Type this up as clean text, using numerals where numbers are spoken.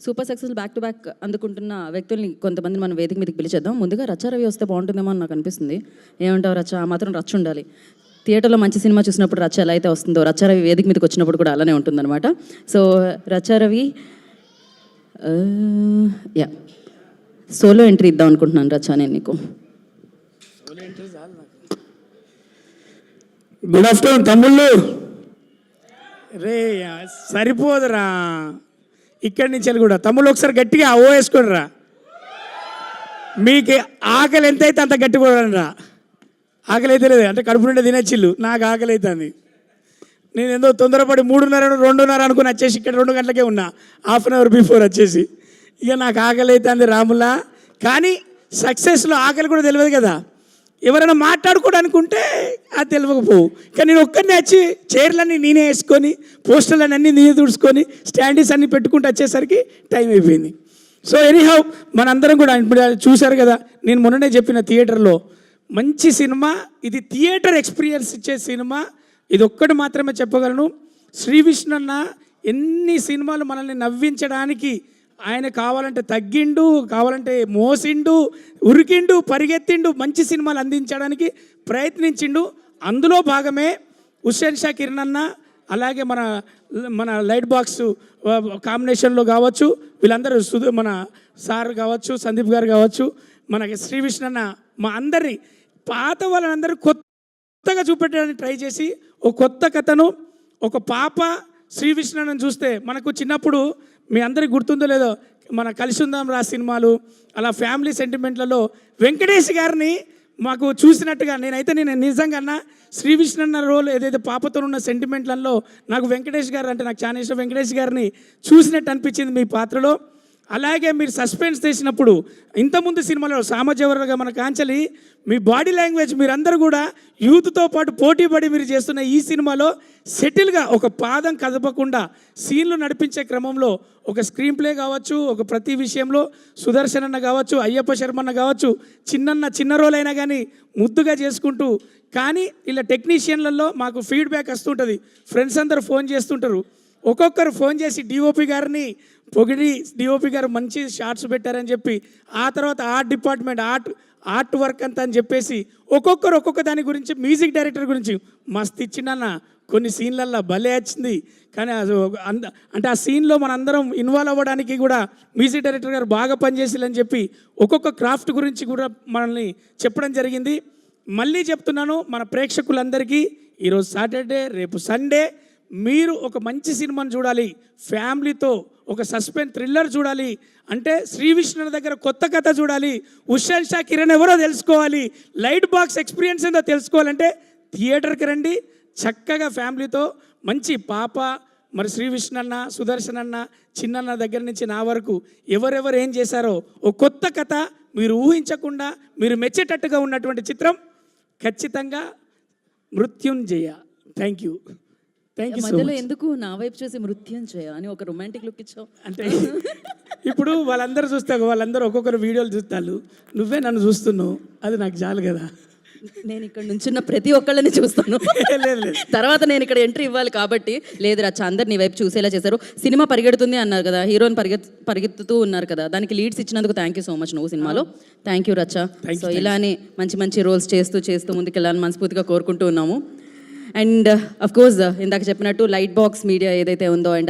Super success back to back అందుకుంటున్న వ్యక్తుల్ని కొంతమంది మనం వేదిక మీదకి పిలిచేద్దాం. ముందుగా రవి వస్తే బాగుంటుందేమో అని నాకు అనిపిస్తుంది. ఏమంటావు రచ్చ? ఆ మాత్రం రచ్చ ఉండాలి. థియేటర్లో మంచి సినిమా చూసినప్పుడు రచ్చ ఎలా అయితే వస్తుందో రవి వేదిక మీదకి వచ్చినప్పుడు కూడా అలానే ఉంటుందన్నమాట. So Ravi yeah solo entry ఇద్దాం అనుకుంటున్నాను రచ్చ నేను నీకు. గుడ్ ఆఫ్టర్నూన్ తమ్ముళ్ళు. రే సరిపోదురా, ఇక్కడి నుంచి కూడా తమ్ముళ్ళు ఒకసారి గట్టిగా ఓ వేసుకొని రా. మీకు ఆకలి ఎంత అయితే అంత గట్టి కూడా రా. ఆకలి అయితే లేదు అంటే కడుపు నుండి తినచ్చిల్లు, నాకు ఆకలి అవుతుంది. నేను ఏదో తొందరపడి 3:30 2:30 అనుకుని వచ్చేసి ఇక్కడ 2 గంటలకే ఉన్నా, హాఫ్ అన్ అవర్ బిఫోర్ వచ్చేసి. ఇక నాకు ఆకలి అవుతుంది రాములా. కానీ సక్సెస్లో ఆకలి కూడా తెలియదు కదా. ఎవరైనా మాట్లాడుకోవడానికి ఉంటే అది తెలియకపోవు. కానీ నేను ఒక్కరిని వచ్చి చైర్లన్నీ నేనే వేసుకొని పోస్టర్లన్నీ అన్నీ నేనే తుడుచుకొని స్టాండీస్ అన్నీ పెట్టుకుంటూ వచ్చేసరికి టైం అయిపోయింది. సో ఎనీహౌ మనందరం కూడా ఇప్పుడు చూశారు కదా, నేను మొన్ననే చెప్పిన థియేటర్లో మంచి సినిమా ఇది, థియేటర్ ఎక్స్పీరియన్స్ ఇచ్చే సినిమా ఇది ఒక్కటి మాత్రమే చెప్పగలను. శ్రీ విష్ణు అన్న ఎన్ని సినిమాలు మనల్ని నవ్వించడానికి ఆయన కావాలంటే తగ్గిండు, కావాలంటే మోసిండు, ఉరికిండు, పరిగెత్తిండు, మంచి సినిమాలు అందించడానికి ప్రయత్నించిండు. అందులో భాగమే హుస్సేన్ షా కిరణ్ అన్న, అలాగే మన లైట్ బాక్స్ కాంబినేషన్లో కావచ్చు, వీళ్ళందరూ మన సార్ కావచ్చు, సందీప్ గారు కావచ్చు, మనకి శ్రీ విష్ణు అన్న మా అందరినీ పాత వాళ్ళందరూ కొత్తగా చూపెట్టడానికి ట్రై చేసి ఒక కొత్త కథను, ఒక పాప శ్రీ విష్ణు అన్నను చూస్తే మనకు చిన్నప్పుడు మీ అందరికి గుర్తుందో లేదో మన కలిసి ఉందాం రా సినిమాలు, అలా ఫ్యామిలీ సెంటిమెంట్లలో వెంకటేష్ గారిని మాకు చూసినట్టుగా నేను నిజంగా అన్న శ్రీ విష్ణు అన్న రోల్ ఏదైతే పాపతో ఉన్న సెంటిమెంట్లలో నాకు వెంకటేష్ గారు అంటే నాకు చాలా ఇష్టం. వెంకటేష్ గారిని చూసినట్టు అనిపించింది మీ పాత్రలో. అలాగే మీరు సస్పెన్స్ చేసినప్పుడు ఇంతకుముందు సినిమాలో సామజవరగా మన కాంచలి మీ బాడీ లాంగ్వేజ్ మీరందరూ కూడా యూత్తో పాటు పోటీపడి మీరు చేస్తున్న ఈ సినిమాలో సెటిల్గా ఒక పాదం కదపకుండా సీన్లు నడిపించే క్రమంలో ఒక స్క్రీన్ ప్లే కావచ్చు, ఒక ప్రతి విషయంలో సుదర్శన్ అన్న కావచ్చు, అయ్యప్ప శర్మన్న కావచ్చు, చిన్న రోల్ అయినా కానీ ముద్దుగా చేసుకుంటూ, కానీ ఇలా టెక్నీషియన్లలో మాకు ఫీడ్బ్యాక్ వస్తుంటుంది. ఫ్రెండ్స్ అందరూ ఫోన్ చేస్తుంటారు, ఒక్కొక్కరు ఫోన్ చేసి డిఓపి గారిని పొగిడి డిఓపి గారు మంచి షార్ట్స్ పెట్టారని చెప్పి, ఆ తర్వాత ఆర్ట్ డిపార్ట్మెంట్ ఆర్ట్ వర్క్ అంతా అని చెప్పేసి ఒక్కొక్కరు ఒక్కొక్క దాని గురించి, మ్యూజిక్ డైరెక్టర్ గురించి మస్తు ఇచ్చిండన్న. కొన్ని సీన్లల్లో భలే వచ్చింది. కానీ అంటే ఆ సీన్లో మనందరం ఇన్వాల్వ్ అవ్వడానికి కూడా మ్యూజిక్ డైరెక్టర్ గారు బాగా పనిచేసిల్లని చెప్పి ఒక్కొక్క క్రాఫ్ట్ గురించి కూడా మనల్ని చెప్పడం జరిగింది. మళ్ళీ చెప్తున్నాను మన ప్రేక్షకులందరికీ, ఈరోజు సాటర్డే, రేపు సండే, మీరు ఒక మంచి సినిమాని చూడాలి, ఫ్యామిలీతో ఒక సస్పెన్స్ థ్రిల్లర్ చూడాలి అంటే శ్రీ విష్ణు దగ్గర కొత్త కథ చూడాలి, హుస్సేన్ షా కిరణ్ ఎవరో తెలుసుకోవాలి, లైట్ బాక్స్ ఎక్స్పీరియన్స్ ఏందో తెలుసుకోవాలంటే థియేటర్కి రండి. చక్కగా ఫ్యామిలీతో మంచి పాప, మరి శ్రీ విష్ణు అన్న, సుదర్శన్ అన్న, చిన్నన్న దగ్గర నుంచి నా వరకు ఎవరెవరు ఏం చేశారో ఒక కొత్త కథ మీరు ఊహించకుండా మీరు మెచ్చేటట్టుగా ఉన్నటువంటి చిత్రం ఖచ్చితంగా మృత్యుంజయ. Thank you. మధ్యలో ఎందుకు నా వైపు చూసి మృత్యుంజయ అని ఒక రొమాంటిక్ లుక్ ఇచ్చావు? అంటే ఇప్పుడు వాళ్ళందరూ చూస్తారు, వాళ్ళందరూ ఒక్కొక్కరు వీడియోలు చూస్తారు, నువ్వే నన్ను చూస్తున్నావు, అది నాకు చాలు కదా. నేను ఇక్కడ నుంచున్న ప్రతి ఒక్కళ్ళని చూస్తాను, తర్వాత నేను ఇక్కడ ఎంట్రీ ఇవ్వాలి కాబట్టి. లేదు రచ్చ, అందరు నీ వైపు చూసేలా చేశారు. సినిమా పరిగెడుతుంది అన్నారు కదా, హీరోయిన్ పరిగెత్తుతూ ఉన్నారు కదా, దానికి లీడ్స్ ఇచ్చినందుకు థ్యాంక్ యూ సో మచ్ నువ్వు సినిమాలో. థ్యాంక్ యూ రచ్చ. సో ఇలానే మంచి మంచి రోల్స్ చేస్తూ ముందుకెళ్ళాలని మనస్ఫూర్తిగా కోరుకుంటూ ఉన్నాము. అండ్ అఫ్ కోర్స్ ఇందాక చెప్పినట్టు లైట్ బాక్స్ మీడియా ఏదైతే ఉందో, అండ్